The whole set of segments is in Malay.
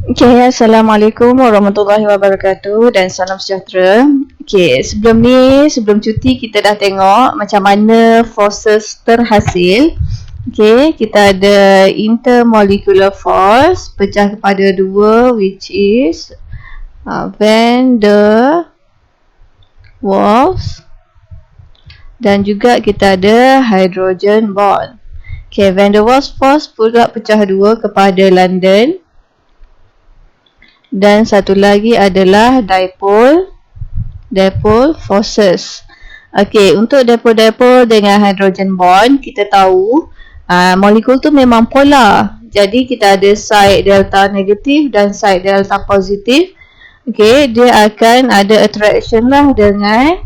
Okay, Assalamualaikum warahmatullahi wabarakatuh dan salam sejahtera. Okay, sebelum cuti kita dah tengok macam mana forces terhasil. Okay, kita ada intermolecular force pecah kepada dua, which is van der Waals, dan juga kita ada hydrogen bond. Okay, van der Waals force pula pecah dua kepada London. Dan satu lagi adalah dipole forces. Okey, untuk dipole dengan hydrogen bond, kita tahu molekul tu memang polar. Jadi kita ada side delta negatif dan side delta positif. Okey, dia akan ada attraction lah dengan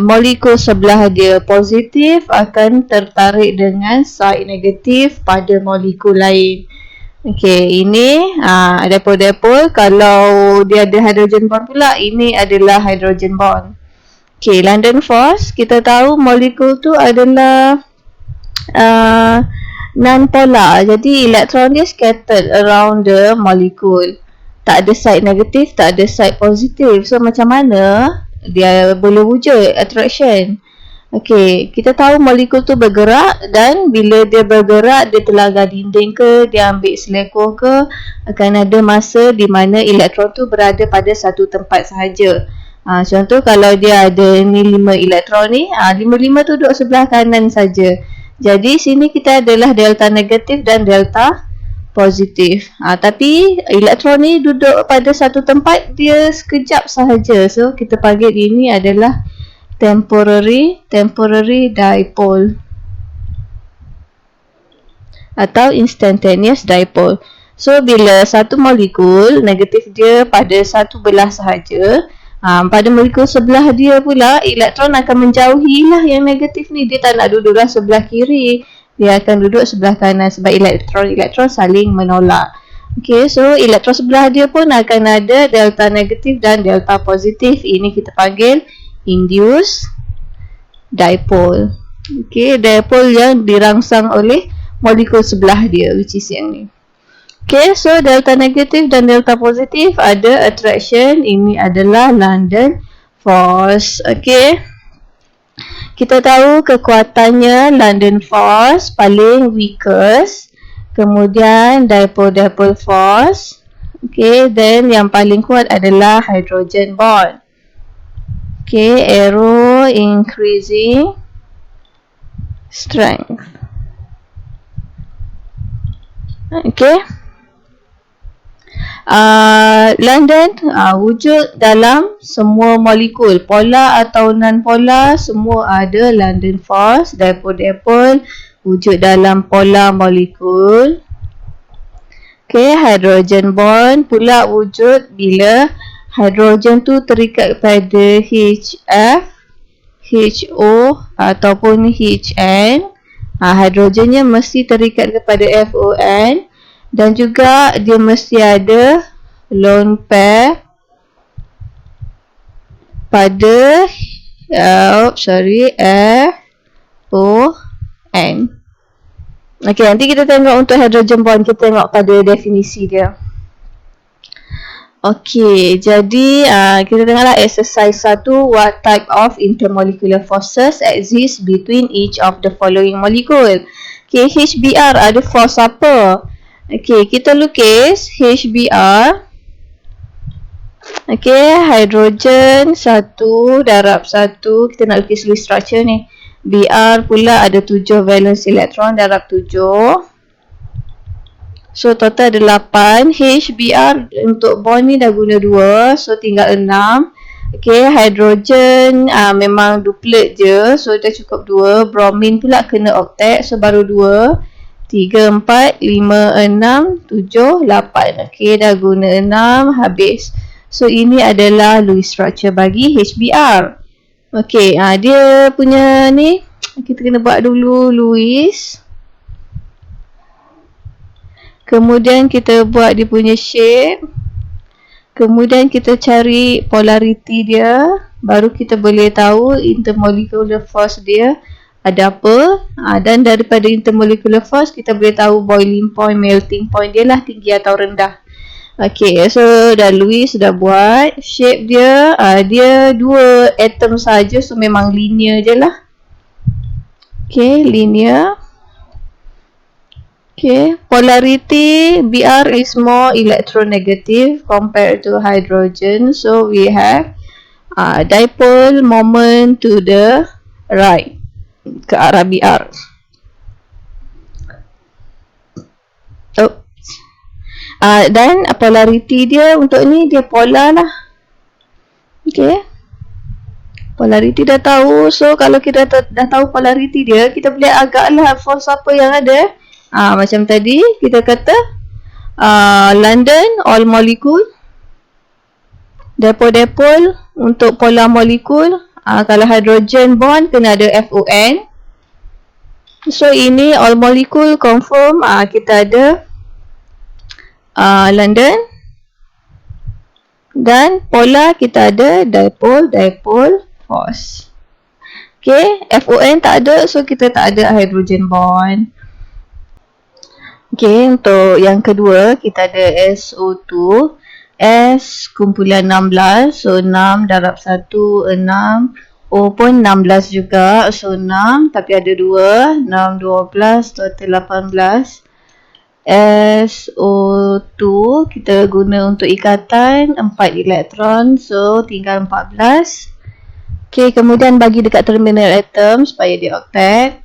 molekul sebelah dia. Positif akan tertarik dengan side negatif pada molekul lain. Okey, ini dipole. Kalau dia ada hydrogen bond pula, ini adalah hydrogen bond. Okey, London force, kita tahu molekul tu adalah non-polar. Jadi elektron dia scattered around the molecule. Tak ada side negatif, tak ada side positif. So macam mana dia boleh wujud attraction? Okey, kita tahu molekul tu bergerak, dan bila dia bergerak, dia terlanggar dinding ke, dia ambil selekoh ke, akan ada masa di mana elektron tu berada pada satu tempat sahaja. Contoh kalau dia ada ni 5 elektron ni, 5 tu duduk sebelah kanan saja. Jadi sini kita adalah delta negatif dan delta positif. Tapi elektron ni duduk pada satu tempat, dia sekejap sahaja. So kita panggil ini adalah temporary dipole atau instantaneous dipole. So bila satu molekul negatif dia pada satu belah sahaja, pada molekul sebelah dia pula elektron akan menjauhi lah yang negatif ni. Dia tak nak duduklah sebelah kiri, dia akan duduk sebelah kanan sebab elektron saling menolak. Okay, so elektron sebelah dia pun akan ada delta negatif dan delta positif. Ini kita panggil induced dipole. Okay, dipole yang dirangsang oleh molekul sebelah dia, which is yang ni. Okay, so delta negatif dan delta positif ada attraction. Ini adalah London force. Okay, kita tahu kekuatannya London force paling weakest, kemudian dipole force. Okay, then yang paling kuat adalah hydrogen bond. Okay, arrow increasing strength. Okay, London wujud dalam semua molekul, polar atau non-polar, semua ada London force. Dipole wujud dalam polar molekul. Okay, hydrogen bond pula wujud bila hidrogen tu terikat pada HF, HO ataupun HN. Hidrogennya mesti terikat kepada FON, dan juga dia mesti ada lone pair pada FON. Okey, nanti kita tengok untuk hydrogen bond, kita tengok pada definisi dia. Okey, jadi kita tengoklah exercise 1. What type of intermolecular forces exist between each of the following molecule? Okey, HBr ada force apa? Okey, kita lukis HBr. Okey, hidrogen 1 darab 1. Kita nak lukis dulu structure ni. Br pula ada 7 valence elektron darab 7. So total ada 8. HBr untuk bond ni dah guna 2, so tinggal 6. Okay, hydrogen memang duplet je, so dah cukup 2. Bromine pula kena octet, so baru 2. 3, 4, 5, 6, 7, 8. Okay, dah guna 6, habis. So ini adalah Lewis structure bagi HBr. Okay, dia punya ni kita kena buat dulu Lewis. Kemudian kita buat dia punya shape. Kemudian kita cari polarity dia. Baru kita boleh tahu intermolecular force dia ada apa. Dan daripada intermolecular force kita boleh tahu boiling point, melting point dia lah tinggi atau rendah. Okay, so dah Louis dah buat shape dia. Dia 2 atom saja, so memang linear je lah. Okay, linear. Okay, polarity Br is more electronegative compared to hydrogen. So we have dipole moment to the right, ke arah Br. Dan polarity dia untuk ni dia polar lah. Okay, polarity dah tahu. So kalau kita dah tahu polarity dia, kita boleh agaklah force apa yang ada. Macam tadi kita kata London all molecule, dipole untuk polar molekul. Kalau hydrogen bond kena ada FON. So ini all molecule confirm kita ada London, dan polar kita ada dipole force. Okay, FON tak ada, so kita tak ada hydrogen bond. Okay, untuk yang kedua kita ada SO2. S kumpulan 16, so 6 darab 1, 6. O pun 16 juga, so 6 tapi ada 2, 6, 12, total 18. SO2 kita guna untuk ikatan 4 elektron, so tinggal 14. Okay, kemudian bagi dekat terminal atom supaya dia octet.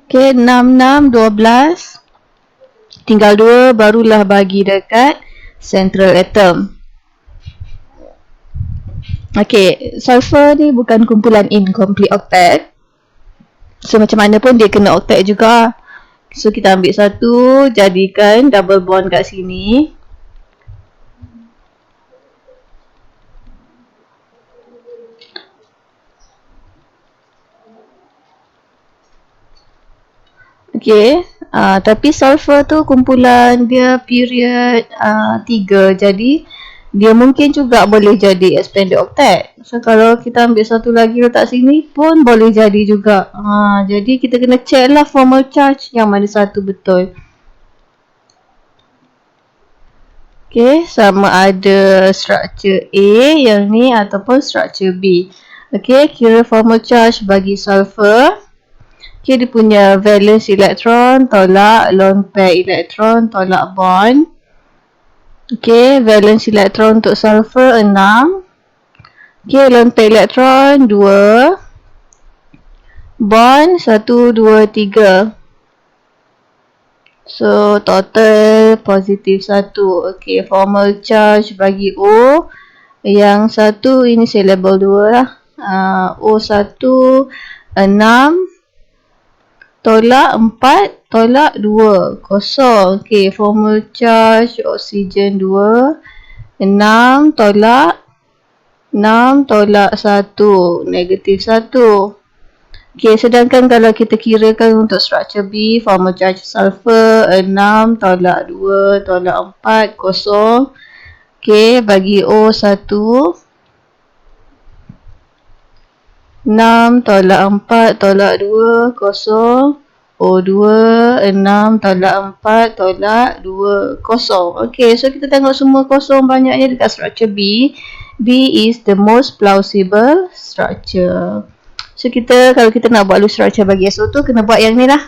Okay, 6, 6, 12. Tinggal 2, barulah bagi dekat central atom. Okay, sulfur ni bukan kumpulan incomplete octet. So macam mana pun dia kena octet juga. So kita ambil satu, jadikan double bond kat sini. Okay, tapi sulfur tu kumpulan dia period 3, jadi dia mungkin juga boleh jadi expanded octet. So kalau kita ambil satu lagi letak sini pun boleh jadi juga. Jadi kita kena check lah formal charge yang mana satu betul. Okay, sama ada structure A yang ni ataupun structure B. Okay, kira formal charge bagi sulfur. Okay, dia punya valence elektron tolak lone pair elektron tolak bond. Okay, valence elektron untuk sulfur 6. Okay, lone pair elektron 2. Bond 1, 2, 3. So, total positif 1. Okay, formal charge bagi O. Yang satu ini saya label 2 lah. O1 6. Tolak 4, tolak 2, kosong. Okay, formal charge oksigen 2, 6 tolak 6 tolak 1, negatif 1. Okay, sedangkan kalau kita kirakan untuk structure B, formal charge sulfur 6 tolak 2 tolak 4, kosong. Okay, bagi O1 6 tolak 4 tolak 2, kosong. O2 6 tolak 4 tolak 2, kosong. Okay, so kita tengok semua kosong banyaknya dekat structure B. B is the most plausible structure. So kita, kalau kita nak buat loose structure bagi SO2, kena buat yang ni lah.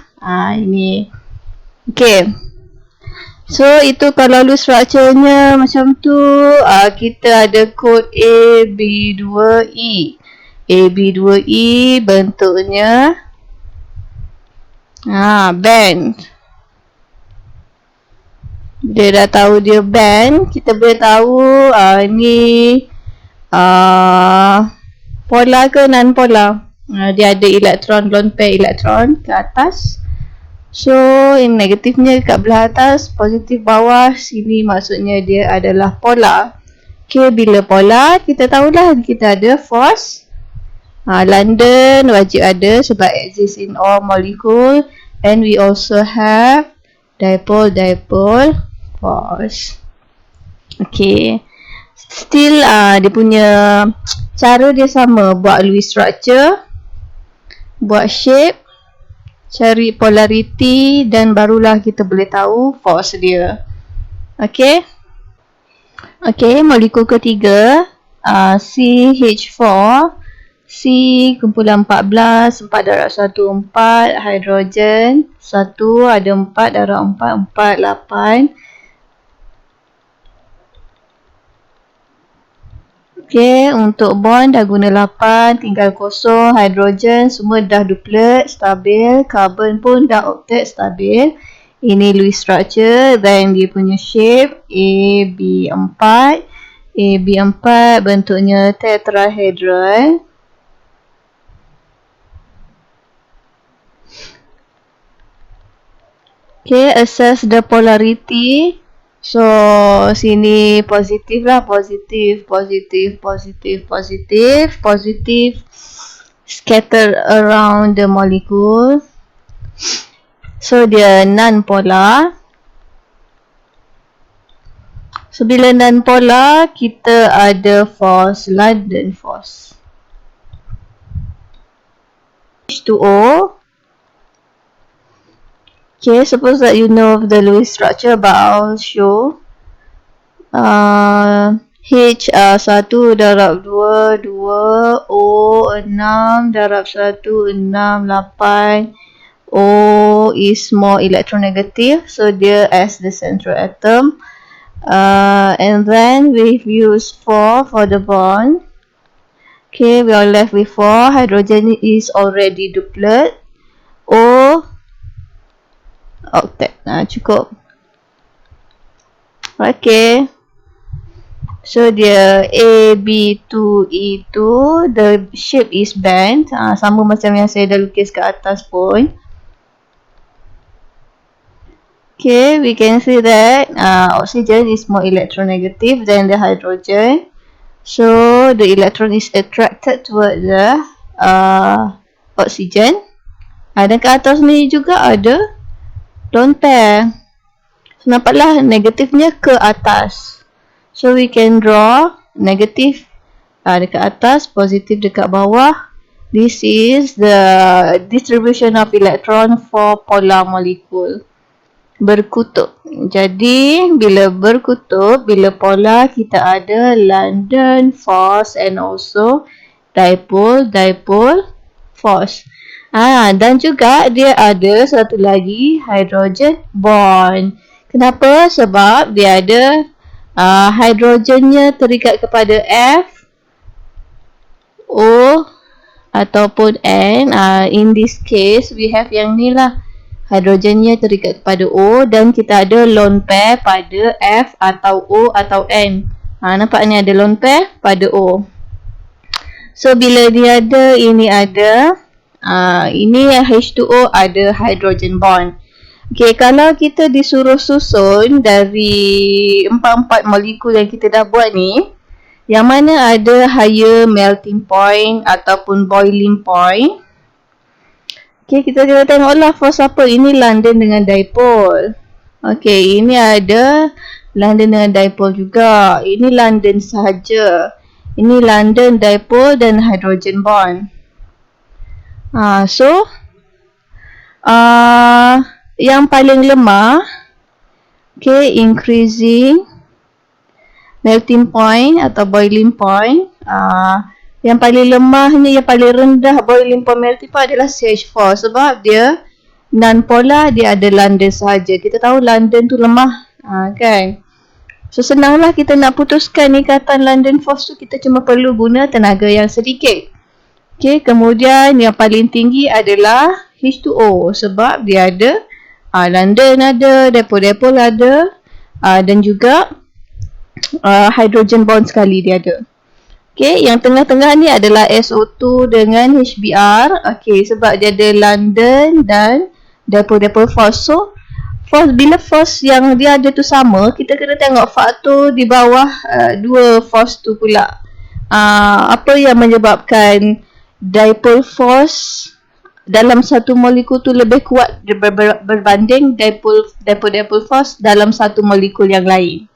Ini. Okay. So itu kalau loose structure-nya macam tu, kita ada kod AB2E. AB2E bentuknya band. Dia dah tahu dia band, kita boleh tahu ni polar ke non polar. Dia ada elektron, lone pair elektron ke atas. So yang negatifnya dekat belah atas, positif bawah. Sini maksudnya dia adalah polar. Okay, bila polar kita tahulah kita ada force. London wajib ada sebab exist in all molecule, and we also have dipole force. Okay, still dia punya cara dia sama, buat Lewis structure, buat shape, Cari polariti dan barulah kita boleh tahu force dia. Okey. Okey, molekul ketiga CH4, C kumpulan 14, 4 darab 1, 4, hidrogen 1, ada 4 darab 4, 4, 8. Okey, untuk bond dah guna 8, tinggal kosong, hidrogen semua dah duplet, stabil, carbon pun dah octet, stabil. Ini Lewis structure, then dia punya shape AB4. AB4 bentuknya tetrahedral. Okay, assess the polarity. So, sini positif lah, positif, positif, positif, positif, positif. Scatter around the molecule. So, dia non-polar. So, bila non-polar, kita ada force, London force. H2O. Okay, suppose that you know the Lewis structure, but I'll show. H 1 darab 2, 2, O 6 darab 1, 6, 8. O is more electronegative, so dia as the central atom. And then we've used 4 for the bond. Okay, we are left with 4. Hydrogen is already duplet. O octet. Cukup. Okay. So dia AB2E2, the shape is bent. Sama macam yang saya dah lukis ke atas pun. Okay, we can see that oxygen is more electronegative than the hydrogen. So the electron is attracted toward the oxygen. Dan ke atas ni juga ada lone pair. So, nampaklah negatifnya ke atas. So we can draw negatif dekat atas, positif dekat bawah. This is the distribution of electron for polar molecule. Berkutub. Jadi bila berkutub, bila polar, kita ada London force and also dipole force. Dan juga dia ada satu lagi hydrogen bond. Kenapa? Sebab dia ada hidrogennya terikat kepada F, O ataupun N. In this case, we have yang ni lah. Hidrogennya terikat kepada O dan kita ada lone pair pada F atau O atau N. Nampak ni ada lone pair pada O. So, bila dia ada, ini ada. Ini H2O ada hydrogen bond. Okay, kalau kita disuruh susun dari 4 molekul yang kita dah buat ni, yang mana ada higher melting point ataupun boiling point. Okay, kita kena tengoklah force apa. Ini London dengan dipole. Okay, ini ada London dengan dipole juga. Ini London sahaja. Ini London, dipole dan hydrogen bond. So, yang paling lemah, okay, increasing melting point atau boiling point. Yang paling lemahnya, yang paling rendah boiling point melting point adalah CH4 sebab dia non-polar, dia ada London sahaja. Kita tahu London tu lemah, kan? So senanglah kita nak putuskan ikatan London force tu, kita cuma perlu guna tenaga yang sedikit. Okay, kemudian yang paling tinggi adalah H2O sebab dia ada London ada, dipole ada, dan juga hydrogen bond sekali dia ada. Okay, yang tengah-tengah ni adalah SO2 dengan HBr. Okay, sebab dia ada London dan dipole force. So, bila force yang dia ada tu sama, kita kena tengok faktor di bawah dua force tu pula. Apa yang menyebabkan dipole force dalam satu molekul tu lebih kuat berbanding dipole force dalam satu molekul yang lain.